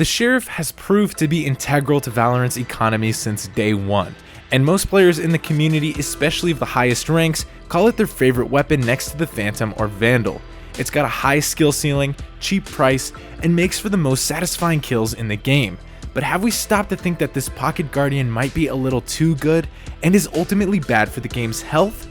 The Sheriff has proved to be integral to Valorant's economy since day one, and most players in the community, especially of the highest ranks, call it their favorite weapon next to the Phantom or Vandal. It's got a high skill ceiling, cheap price, and makes for the most satisfying kills in the game. But have we stopped to think that this Pocket Guardian might be a little too good and is ultimately bad for the game's health?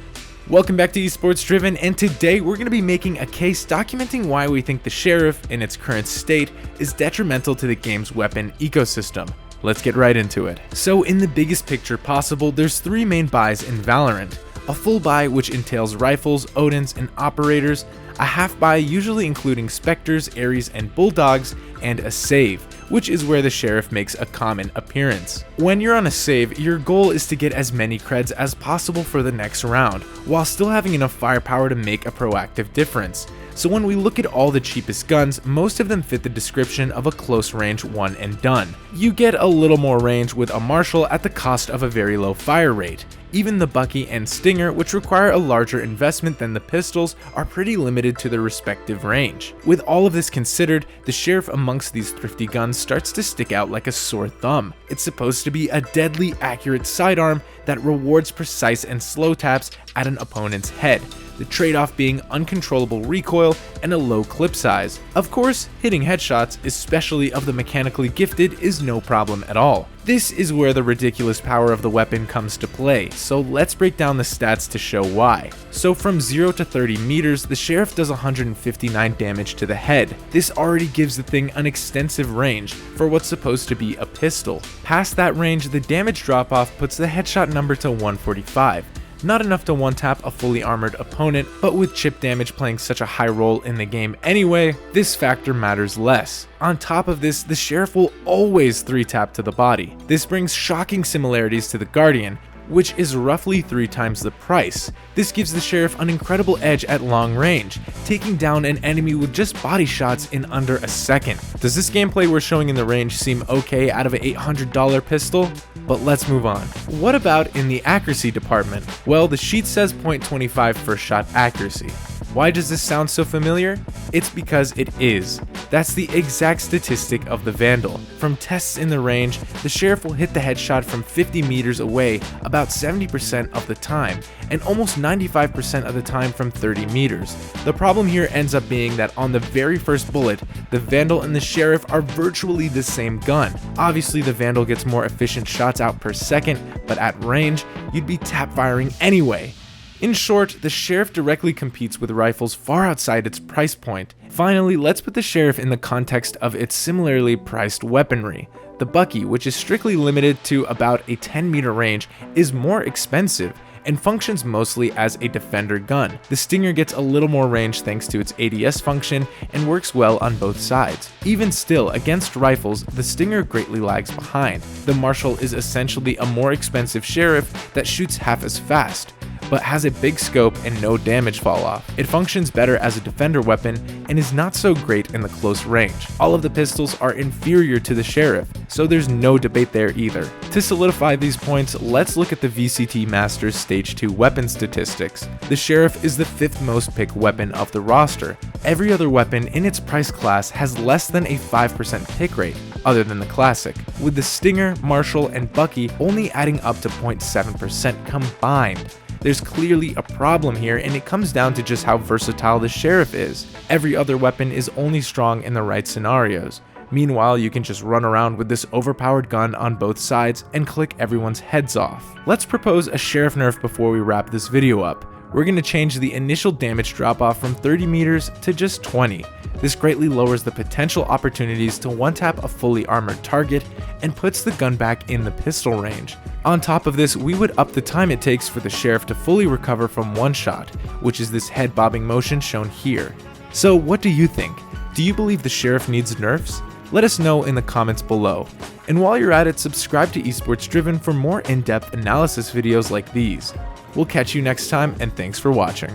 Welcome back to Esports Driven, and today we're going to be making a case documenting why we think the Sheriff, in its current state, is detrimental to the game's weapon ecosystem. Let's get right into it. So in the biggest picture possible, there's three main buys in Valorant. A full buy, which entails rifles, Odins, and operators, a half buy usually including Spectres, Ares, and Bulldogs, and a save, which is where the Sheriff makes a common appearance. When you're on a save, your goal is to get as many creds as possible for the next round, while still having enough firepower to make a proactive difference. So when we look at all the cheapest guns, most of them fit the description of a close range one and done. You get a little more range with a Marshal at the cost of a very low fire rate. Even the Bucky and Stinger, which require a larger investment than the pistols, are pretty limited to their respective range. With all of this considered, the Sheriff amongst these thrifty guns starts to stick out like a sore thumb. It's supposed to be a deadly accurate sidearm that rewards precise and slow taps at an opponent's head, the trade-off being uncontrollable recoil and a low clip size. Of course, hitting headshots, especially of the mechanically gifted, is no problem at all. This is where the ridiculous power of the weapon comes to play, so let's break down the stats to show why. So from 0 to 30 meters, the Sheriff does 159 damage to the head. This already gives the thing an extensive range for what's supposed to be a pistol. Past that range, the damage drop-off puts the headshot number to 145. Not enough to one-tap a fully armored opponent, but with chip damage playing such a high role in the game anyway, this factor matters less. On top of this, the Sheriff will always 3-tap to the body. This brings shocking similarities to the Guardian, which is roughly 3 times the price. This gives the Sheriff an incredible edge at long range, taking down an enemy with just body shots in under a second. Does this gameplay we're showing in the range seem okay out of an $800 pistol? But let's move on. What about in the accuracy department? Well, the sheet says .25 first shot accuracy. Why does this sound so familiar? It's because it is. That's the exact statistic of the Vandal. From tests in the range, the Sheriff will hit the headshot from 50 meters away about 70% of the time, and almost 95% of the time from 30 meters. The problem here ends up being that on the very first bullet, the Vandal and the Sheriff are virtually the same gun. Obviously, the Vandal gets more efficient shots out per second, but at range, you'd be tap firing anyway. In short, the Sheriff directly competes with rifles far outside its price point. Finally, let's put the Sheriff in the context of its similarly priced weaponry. The Bucky, which is strictly limited to about a 10-meter range, is more expensive and functions mostly as a defender gun. The Stinger gets a little more range thanks to its ADS function and works well on both sides. Even still, against rifles, the Stinger greatly lags behind. The Marshal is essentially a more expensive Sheriff that shoots half as fast, but has a big scope and no damage fall off. It functions better as a defender weapon and is not so great in the close range. All of the pistols are inferior to the Sheriff, so there's no debate there either. To solidify these points, let's look at the VCT Masters Stage 2 weapon statistics. The Sheriff is the 5th most picked weapon of the roster. Every other weapon in its price class has less than a 5% pick rate, other than the Classic, with the Stinger, Marshal, and Bucky only adding up to 0.7% combined. There's clearly a problem here, and it comes down to just how versatile the Sheriff is. Every other weapon is only strong in the right scenarios. Meanwhile, you can just run around with this overpowered gun on both sides and click everyone's heads off. Let's propose a Sheriff nerf before we wrap this video up. We're going to change the initial damage drop-off from 30 meters to just 20. This greatly lowers the potential opportunities to one-tap a fully armored target and puts the gun back in the pistol range. On top of this, we would up the time it takes for the Sheriff to fully recover from one shot, which is this head bobbing motion shown here. So what do you think? Do you believe the Sheriff needs nerfs? Let us know in the comments below. And while you're at it, subscribe to Esports Driven for more in-depth analysis videos like these. We'll catch you next time, and thanks for watching.